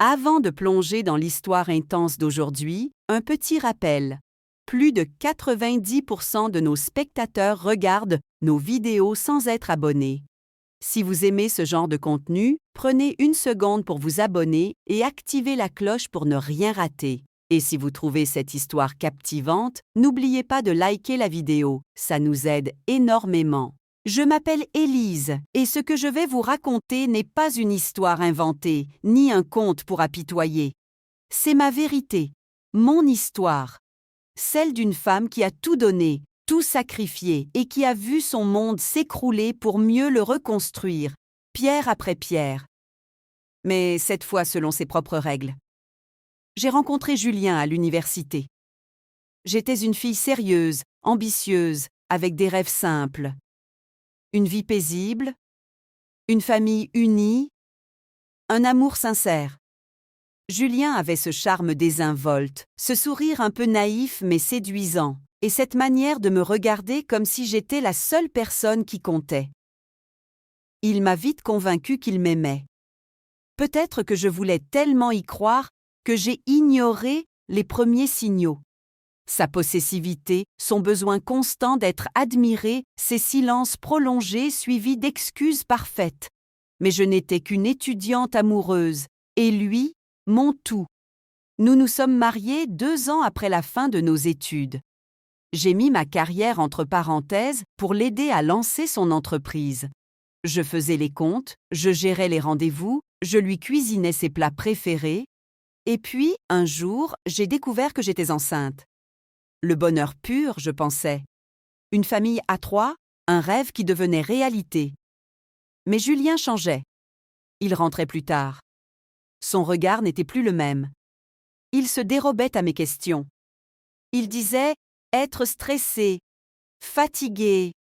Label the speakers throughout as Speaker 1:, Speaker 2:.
Speaker 1: Avant de plonger dans l'histoire intense d'aujourd'hui, un petit rappel. Plus de 90% de nos spectateurs regardent nos vidéos sans être abonnés. Si vous aimez ce genre de contenu, prenez une seconde pour vous abonner et activez la cloche pour ne rien rater. Et si vous trouvez cette histoire captivante, n'oubliez pas de liker la vidéo, ça nous aide énormément. Je m'appelle Élise et ce que je vais vous raconter n'est pas une histoire inventée, ni un conte pour apitoyer. C'est ma vérité, mon histoire, celle d'une femme qui a tout donné, tout sacrifié et qui a vu son monde s'écrouler pour mieux le reconstruire, pierre après pierre. Mais cette fois selon ses propres règles. J'ai rencontré Julien à l'université. J'étais une fille sérieuse, ambitieuse, avec des rêves simples. Une vie paisible, une famille unie, un amour sincère. Julien avait ce charme désinvolte, ce sourire un peu naïf mais séduisant, et cette manière de me regarder comme si j'étais la seule personne qui comptait. Il m'a vite convaincue qu'il m'aimait. Peut-être que je voulais tellement y croire que j'ai ignoré les premiers signaux. Sa possessivité, son besoin constant d'être admiré, ses silences prolongés suivis d'excuses parfaites. Mais je n'étais qu'une étudiante amoureuse, et lui, mon tout. Nous nous sommes mariés 2 ans après la fin de nos études. J'ai mis ma carrière entre parenthèses pour l'aider à lancer son entreprise. Je faisais les comptes, je gérais les rendez-vous, je lui cuisinais ses plats préférés. Et puis, un jour, j'ai découvert que j'étais enceinte. Le bonheur pur, je pensais. Une famille à 3, un rêve qui devenait réalité. Mais Julien changeait. Il rentrait plus tard. Son regard n'était plus le même. Il se dérobait à mes questions. Il disait être stressé, fatigué.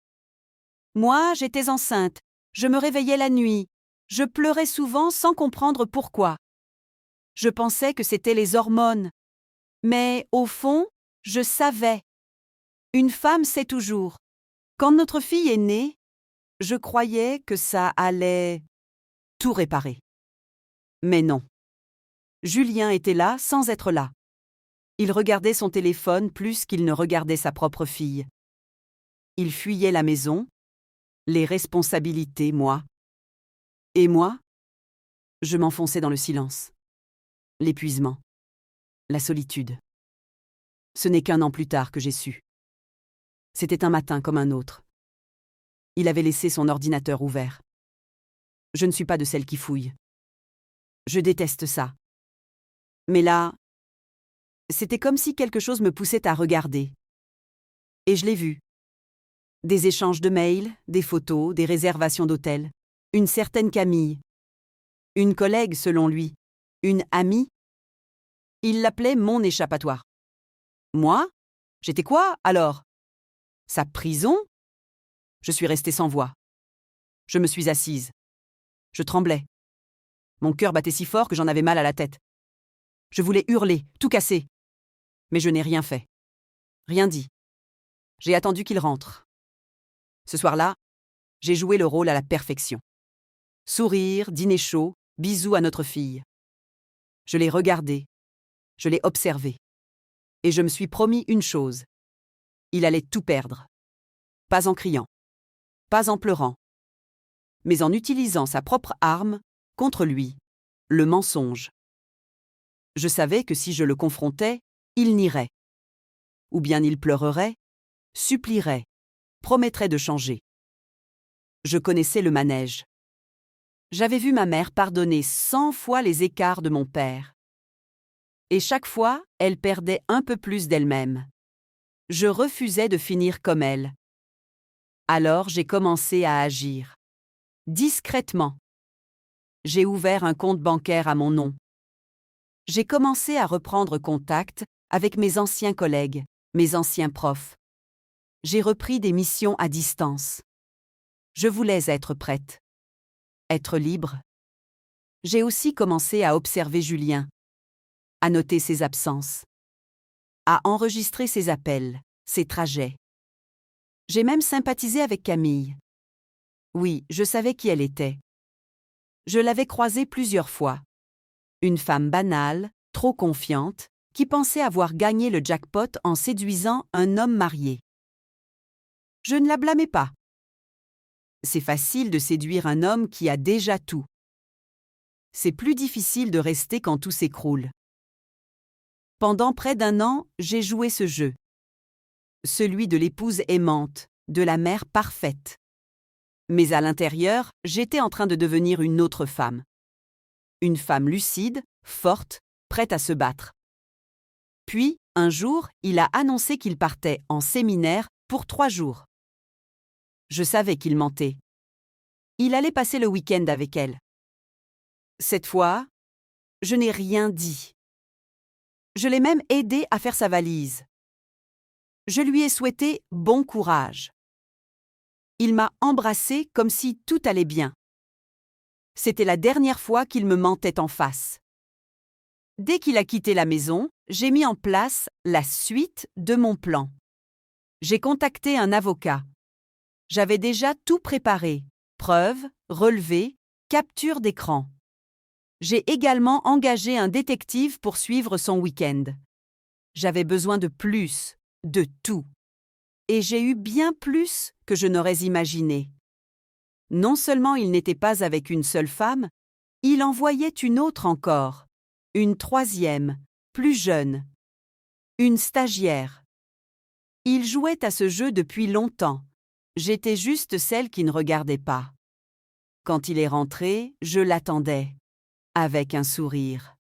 Speaker 1: Moi, j'étais enceinte. Je me réveillais la nuit. Je pleurais souvent sans comprendre pourquoi. Je pensais que c'était les hormones. Mais, au fond, je savais. Une femme sait toujours. Quand notre fille est née, je croyais que ça allait tout réparer. Mais non. Julien était là sans être là. Il regardait son téléphone plus qu'il ne regardait sa propre fille. Il fuyait la maison, les responsabilités, moi. Et moi, je m'enfonçais dans le silence, l'épuisement, la solitude. Ce n'est qu'1 an plus tard que j'ai su. C'était un matin comme un autre. Il avait laissé son ordinateur ouvert. Je ne suis pas de celles qui fouillent. Je déteste ça. Mais là, c'était comme si quelque chose me poussait à regarder. Et je l'ai vu. Des échanges de mails, des photos, des réservations d'hôtels. Une certaine Camille. Une collègue selon lui. Une amie. Il l'appelait mon échappatoire. Moi? J'étais quoi, alors? Sa prison? Je suis restée sans voix. Je me suis assise. Je tremblais. Mon cœur battait si fort que j'en avais mal à la tête. Je voulais hurler, tout casser. Mais je n'ai rien fait. Rien dit. J'ai attendu qu'il rentre. Ce soir-là, j'ai joué le rôle à la perfection. Sourire, dîner chaud, bisous à notre fille. Je l'ai regardé. Je l'ai observé. Et je me suis promis une chose. Il allait tout perdre. Pas en criant. Pas en pleurant. Mais en utilisant sa propre arme contre lui, le mensonge. Je savais que si je le confrontais, il nierait. Ou bien il pleurerait, supplierait, promettrait de changer. Je connaissais le manège. J'avais vu ma mère pardonner 100 fois les écarts de mon père. Et chaque fois, elle perdait un peu plus d'elle-même. Je refusais de finir comme elle. Alors j'ai commencé à agir. Discrètement. J'ai ouvert un compte bancaire à mon nom. J'ai commencé à reprendre contact avec mes anciens collègues, mes anciens profs. J'ai repris des missions à distance. Je voulais être prête. Être libre. J'ai aussi commencé à observer Julien, à noter ses absences, à enregistrer ses appels, ses trajets. J'ai même sympathisé avec Camille. Oui, je savais qui elle était. Je l'avais croisée plusieurs fois. Une femme banale, trop confiante, qui pensait avoir gagné le jackpot en séduisant un homme marié. Je ne la blâmais pas. C'est facile de séduire un homme qui a déjà tout. C'est plus difficile de rester quand tout s'écroule. Pendant près d'1 an, j'ai joué ce jeu. Celui de l'épouse aimante, de la mère parfaite. Mais à l'intérieur, j'étais en train de devenir une autre femme. Une femme lucide, forte, prête à se battre. Puis, un jour, il a annoncé qu'il partait en séminaire pour 3 jours. Je savais qu'il mentait. Il allait passer le week-end avec elle. Cette fois, je n'ai rien dit. Je l'ai même aidé à faire sa valise. Je lui ai souhaité bon courage. Il m'a embrassée comme si tout allait bien. C'était la dernière fois qu'il me mentait en face. Dès qu'il a quitté la maison, j'ai mis en place la suite de mon plan. J'ai contacté un avocat. J'avais déjà tout préparé, preuves, relevés, capture d'écran. J'ai également engagé un détective pour suivre son week-end. J'avais besoin de plus, de tout. Et j'ai eu bien plus que je n'aurais imaginé. Non seulement il n'était pas avec une seule femme, il en voyait une autre encore, une 3e, plus jeune, une stagiaire. Il jouait à ce jeu depuis longtemps. J'étais juste celle qui ne regardait pas. Quand il est rentré, je l'attendais, avec un sourire.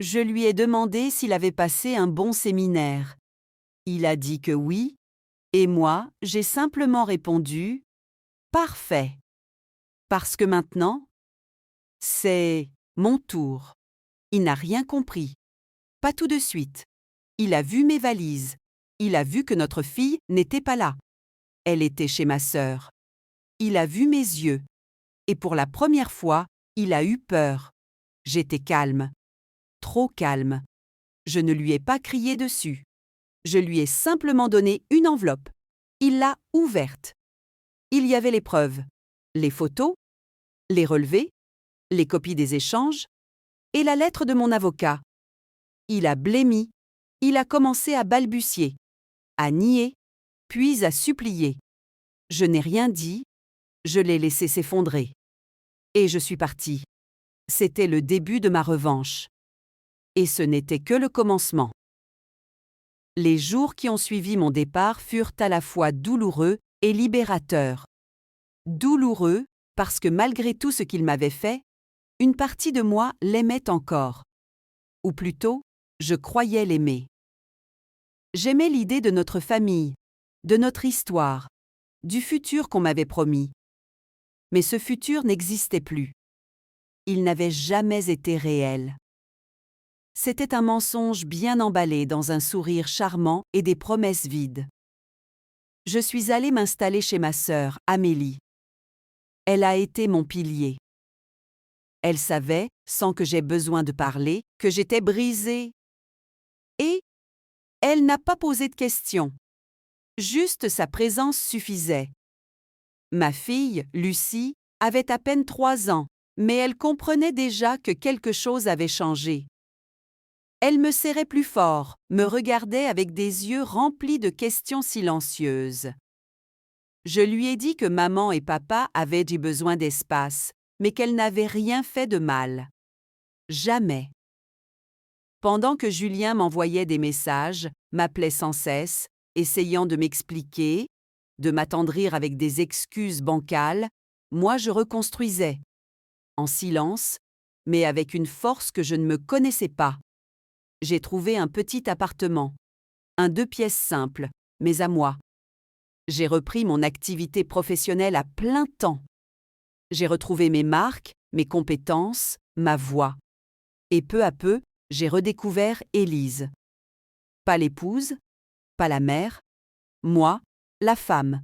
Speaker 1: Je lui ai demandé s'il avait passé un bon séminaire. Il a dit que oui, et moi, j'ai simplement répondu « Parfait ». Parce que maintenant, c'est mon tour. Il n'a rien compris. Pas tout de suite. Il a vu mes valises. Il a vu que notre fille n'était pas là. Elle était chez ma sœur. Il a vu mes yeux. Et pour la première fois, il a eu peur. J'étais calme. Trop calme. Je ne lui ai pas crié dessus. Je lui ai simplement donné une enveloppe. Il l'a ouverte. Il y avait les preuves, les photos, les relevés, les copies des échanges et la lettre de mon avocat. Il a blêmi. Il a commencé à balbutier, à nier, puis à supplier. Je n'ai rien dit. Je l'ai laissé s'effondrer. Et je suis partie. C'était le début de ma revanche. Et ce n'était que le commencement. Les jours qui ont suivi mon départ furent à la fois douloureux et libérateurs. Douloureux parce que malgré tout ce qu'il m'avait fait, une partie de moi l'aimait encore. Ou plutôt, je croyais l'aimer. J'aimais l'idée de notre famille, de notre histoire, du futur qu'on m'avait promis. Mais ce futur n'existait plus. Il n'avait jamais été réel. C'était un mensonge bien emballé dans un sourire charmant et des promesses vides. Je suis allée m'installer chez ma sœur, Amélie. Elle a été mon pilier. Elle savait, sans que j'aie besoin de parler, que j'étais brisée. Et elle n'a pas posé de questions. Juste sa présence suffisait. Ma fille, Lucie, avait à peine 3 ans, mais elle comprenait déjà que quelque chose avait changé. Elle me serrait plus fort, me regardait avec des yeux remplis de questions silencieuses. Je lui ai dit que maman et papa avaient du besoin d'espace, mais qu'elle n'avait rien fait de mal. Jamais. Pendant que Julien m'envoyait des messages, m'appelait sans cesse, essayant de m'expliquer, de m'attendrir avec des excuses bancales, moi je reconstruisais. En silence, mais avec une force que je ne me connaissais pas. J'ai trouvé un petit appartement, un 2 pièces simple, mais à moi. J'ai repris mon activité professionnelle à plein temps. J'ai retrouvé mes marques, mes compétences, ma voix. Et peu à peu, j'ai redécouvert Élise. Pas l'épouse, pas la mère, moi, la femme.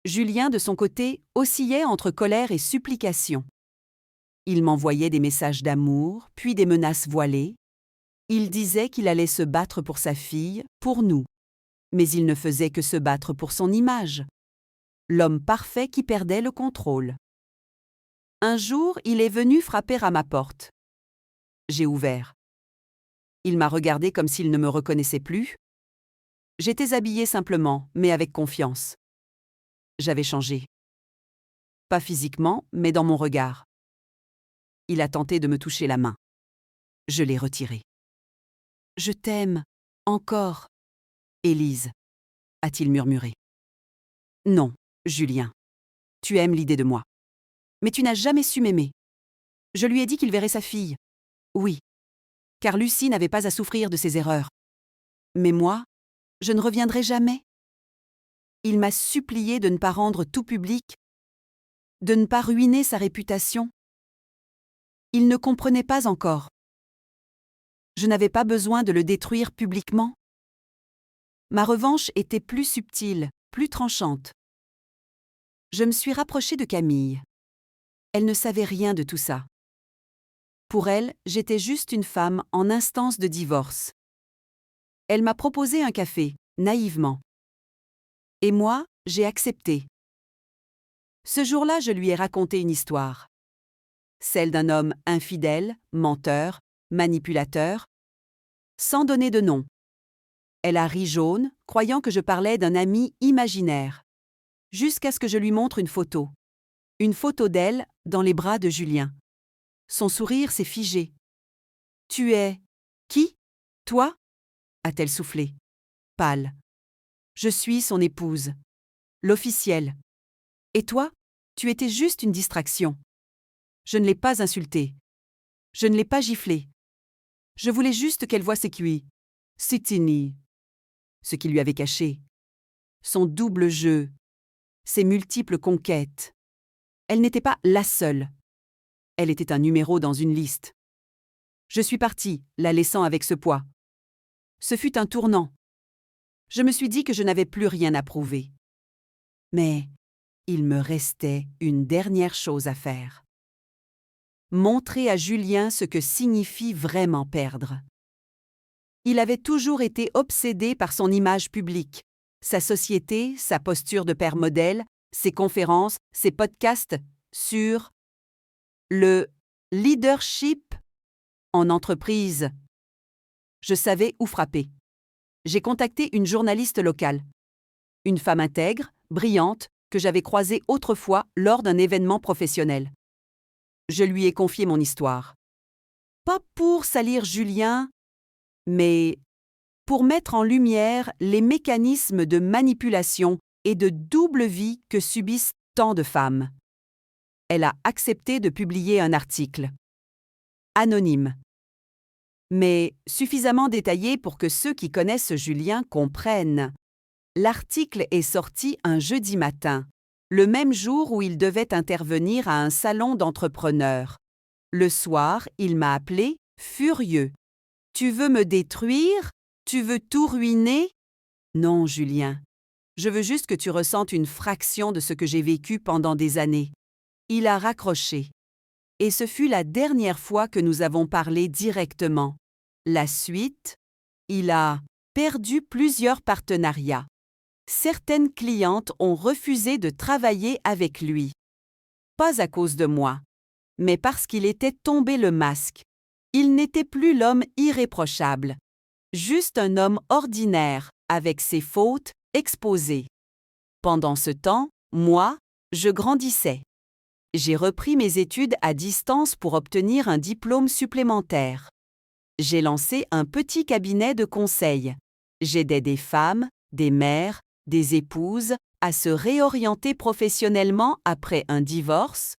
Speaker 1: Julien, de son côté, oscillait entre colère et supplication. Il m'envoyait des messages d'amour, puis des menaces voilées. Il disait qu'il allait se battre pour sa fille, pour nous. Mais il ne faisait que se battre pour son image. L'homme parfait qui perdait le contrôle. Un jour, il est venu frapper à ma porte. J'ai ouvert. Il m'a regardé comme s'il ne me reconnaissait plus. J'étais habillée simplement, mais avec confiance. J'avais changé. Pas physiquement, mais dans mon regard. Il a tenté de me toucher la main. Je l'ai retirée. « Je t'aime. Encore. » Élise, a-t-il murmuré. « Non, Julien. Tu aimes l'idée de moi. Mais tu n'as jamais su m'aimer. Je lui ai dit qu'il verrait sa fille. Oui, car Lucie n'avait pas à souffrir de ses erreurs. Mais moi, je ne reviendrai jamais. Il m'a supplié de ne pas rendre tout public, de ne pas ruiner sa réputation. Il ne comprenait pas encore. Je n'avais pas besoin de le détruire publiquement. Ma revanche était plus subtile, plus tranchante. Je me suis rapprochée de Camille. Elle ne savait rien de tout ça. Pour elle, j'étais juste une femme en instance de divorce. Elle m'a proposé un café, naïvement. Et moi, j'ai accepté. Ce jour-là, je lui ai raconté une histoire. Celle d'un homme infidèle, menteur, manipulateur, sans donner de nom. Elle a ri jaune, croyant que je parlais d'un ami imaginaire, jusqu'à ce que je lui montre une photo. Une photo d'elle dans les bras de Julien. Son sourire s'est figé. « Tu es… qui ? Toi ?» a-t-elle soufflé, pâle. « Je suis son épouse. L'officielle. Et toi, tu étais juste une distraction. Je ne l'ai pas insultée. Je ne l'ai pas giflée. Je voulais juste qu'elle voie ses cuits. Sitini. » Ce qui lui avait caché. Son double jeu. Ses multiples conquêtes. Elle n'était pas la seule. Elle était un numéro dans une liste. Je suis partie, la laissant avec ce poids. Ce fut un tournant. Je me suis dit que je n'avais plus rien à prouver. Mais il me restait une dernière chose à faire. Montrer à Julien ce que signifie vraiment perdre. Il avait toujours été obsédé par son image publique, sa société, sa posture de père modèle, ses conférences, ses podcasts sur le leadership en entreprise. Je savais où frapper. J'ai contacté une journaliste locale, une femme intègre, brillante, que j'avais croisée autrefois lors d'un événement professionnel. Je lui ai confié mon histoire. Pas pour salir Julien, mais pour mettre en lumière les mécanismes de manipulation et de double vie que subissent tant de femmes. Elle a accepté de publier un article. Anonyme. Mais suffisamment détaillé pour que ceux qui connaissent Julien comprennent. L'article est sorti un jeudi matin, le même jour où il devait intervenir à un salon d'entrepreneurs. Le soir, il m'a appelé, furieux. « Tu veux me détruire ? Tu veux tout ruiner ? » Non, Julien. Je veux juste que tu ressentes une fraction de ce que j'ai vécu pendant des années. Il a raccroché. Et ce fut la dernière fois que nous avons parlé directement. La suite, il a perdu plusieurs partenariats. Certaines clientes ont refusé de travailler avec lui. Pas à cause de moi, mais parce qu'il était tombé le masque. Il n'était plus l'homme irréprochable, juste un homme ordinaire, avec ses fautes exposées. Pendant ce temps, moi, je grandissais. J'ai repris mes études à distance pour obtenir un diplôme supplémentaire. J'ai lancé un petit cabinet de conseil. J'aidais des femmes, des mères, des épouses à se réorienter professionnellement après un divorce,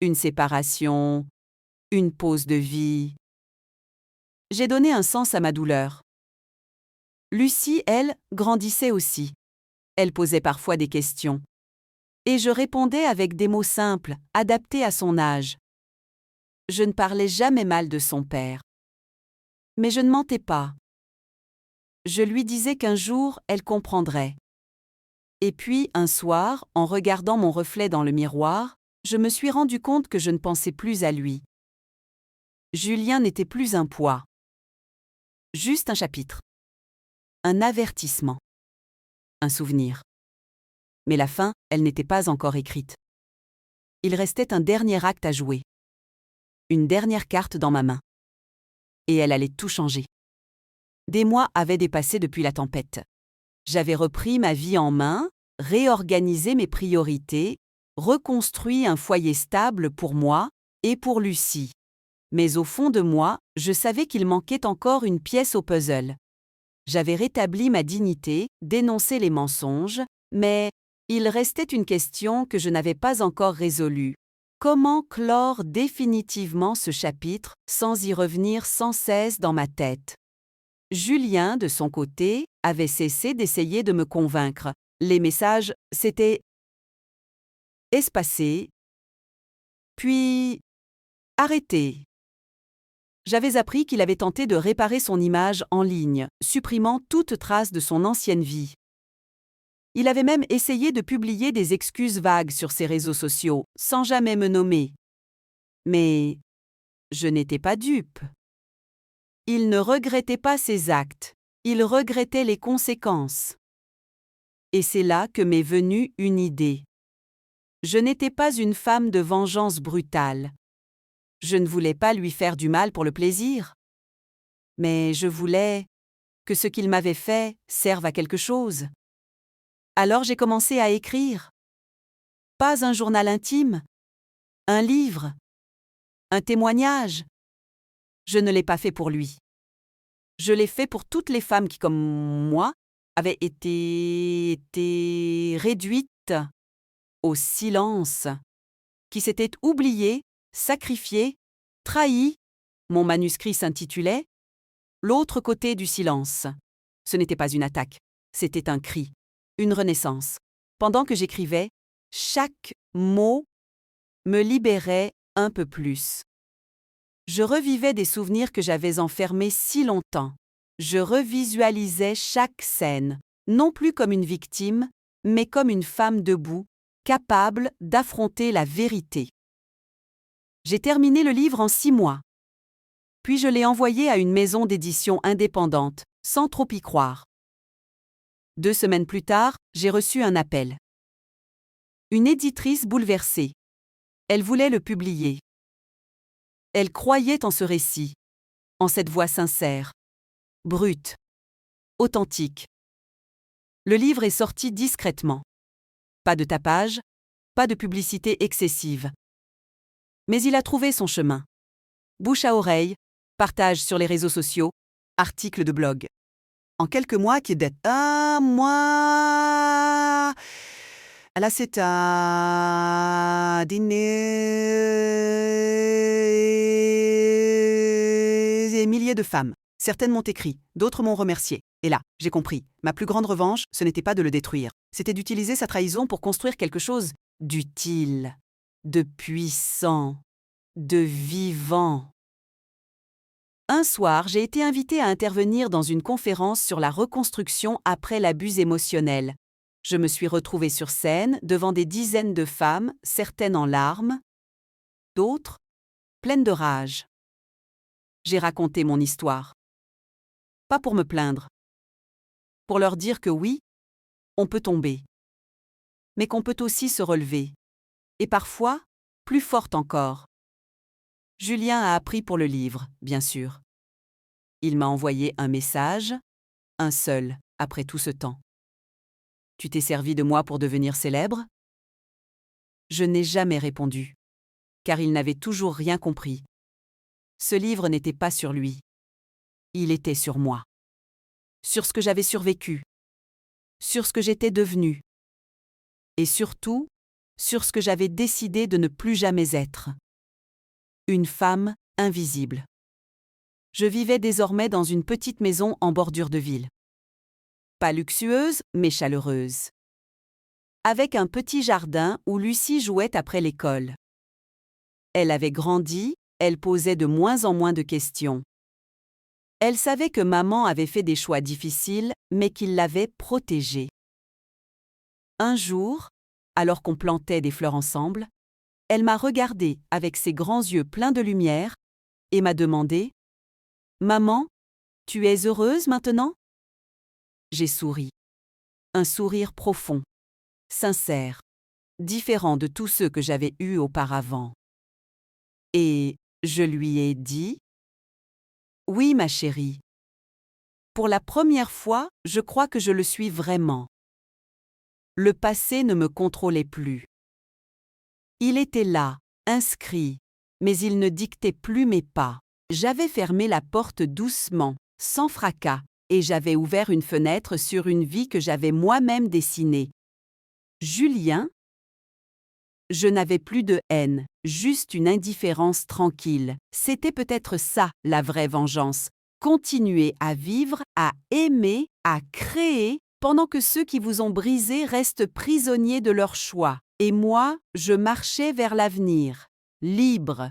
Speaker 1: une séparation, une pause de vie. J'ai donné un sens à ma douleur. Lucie, elle, grandissait aussi. Elle posait parfois des questions. Et je répondais avec des mots simples, adaptés à son âge. Je ne parlais jamais mal de son père. Mais je ne mentais pas. Je lui disais qu'un jour, elle comprendrait. Et puis, un soir, en regardant mon reflet dans le miroir, je me suis rendu compte que je ne pensais plus à lui. Julien n'était plus un poids. Juste un chapitre. Un avertissement. Un souvenir. Mais la fin, elle n'était pas encore écrite. Il restait un dernier acte à jouer. Une dernière carte dans ma main. et elle allait tout changer. Des mois avaient dépassé depuis la tempête. J'avais repris ma vie en main, réorganisé mes priorités, reconstruit un foyer stable pour moi et pour Lucie. Mais au fond de moi, je savais qu'il manquait encore une pièce au puzzle. J'avais rétabli ma dignité, dénoncé les mensonges, mais il restait une question que je n'avais pas encore résolue. Comment clore définitivement ce chapitre sans y revenir sans cesse dans ma tête? Julien, de son côté, avait cessé d'essayer de me convaincre. Les messages s'étaient espacés, puis arrêtés. J'avais appris qu'il avait tenté de réparer son image en ligne, supprimant toute trace de son ancienne vie. Il avait même essayé de publier des excuses vagues sur ses réseaux sociaux, sans jamais me nommer. Mais je n'étais pas dupe. Il ne regrettait pas ses actes, il regrettait les conséquences. Et c'est là que m'est venue une idée. Je n'étais pas une femme de vengeance brutale. Je ne voulais pas lui faire du mal pour le plaisir. Mais je voulais que ce qu'il m'avait fait serve à quelque chose. Alors j'ai commencé à écrire. Pas un journal intime, un livre, un témoignage. Je ne l'ai pas fait pour lui. Je l'ai fait pour toutes les femmes qui, comme moi, avaient été réduites au silence, qui s'étaient oubliées, sacrifiées, trahies. Mon manuscrit s'intitulait « L'autre côté du silence ». Ce n'était pas une attaque, c'était un cri, une renaissance. Pendant que j'écrivais, chaque mot me libérait un peu plus. Je revivais des souvenirs que j'avais enfermés si longtemps. Je revisualisais chaque scène, non plus comme une victime, mais comme une femme debout, capable d'affronter la vérité. J'ai terminé le livre en 6 mois. Puis je l'ai envoyé à une maison d'édition indépendante, sans trop y croire. 2 semaines plus tard, j'ai reçu un appel. Une éditrice bouleversée. Elle voulait le publier. Elle croyait en ce récit, en cette voix sincère, brute, authentique. Le livre est sorti discrètement. Pas de tapage, pas de publicité excessive. Mais il a trouvé son chemin. Bouche à oreille, partage sur les réseaux sociaux, articles de blog. En quelques mois, qui est un mois, là c'est un des milliers de femmes. Certaines m'ont écrit, d'autres m'ont remercié. Et là, j'ai compris. Ma plus grande revanche, ce n'était pas de le détruire. C'était d'utiliser sa trahison pour construire quelque chose d'utile, de puissant, de vivant. Un soir, j'ai été invitée à intervenir dans une conférence sur la reconstruction après l'abus émotionnel. Je me suis retrouvée sur scène devant des dizaines de femmes, certaines en larmes, d'autres pleines de rage. J'ai raconté mon histoire. Pas pour me plaindre. Pour leur dire que oui, on peut tomber. Mais qu'on peut aussi se relever. Et parfois, plus forte encore. Julien a appris pour le livre, bien sûr. Il m'a envoyé un message, un seul, après tout ce temps. Tu t'es servi de moi pour devenir célèbre? Je n'ai jamais répondu, car il n'avait toujours rien compris. Ce livre n'était pas sur lui. Il était sur moi. Sur ce que j'avais survécu. Sur ce que j'étais devenue. Et surtout, sur ce que j'avais décidé de ne plus jamais être. Une femme invisible. Je vivais désormais dans une petite maison en bordure de ville. Pas luxueuse, mais chaleureuse. Avec un petit jardin où Lucie jouait après l'école. Elle avait grandi, elle posait de moins en moins de questions. Elle savait que maman avait fait des choix difficiles, mais qu'il l'avait protégée. Un jour, alors qu'on plantait des fleurs ensemble, elle m'a regardée avec ses grands yeux pleins de lumière et m'a demandé « Maman, tu es heureuse maintenant ?» J'ai souri. Un sourire profond, sincère, différent de tous ceux que j'avais eus auparavant. Et je lui ai dit Oui, ma chérie. Pour la première fois, je crois que je le suis vraiment. Le passé ne me contrôlait plus. Il était là, inscrit, mais il ne dictait plus mes pas. J'avais fermé la porte doucement, sans fracas, et j'avais ouvert une fenêtre sur une vie que j'avais moi-même dessinée. Julien? Je n'avais plus de haine, juste une indifférence tranquille. C'était peut-être ça, la vraie vengeance. Continuer à vivre, à aimer, à créer, pendant que ceux qui vous ont brisé restent prisonniers de leur choix. Et moi, je marchais vers l'avenir, libre,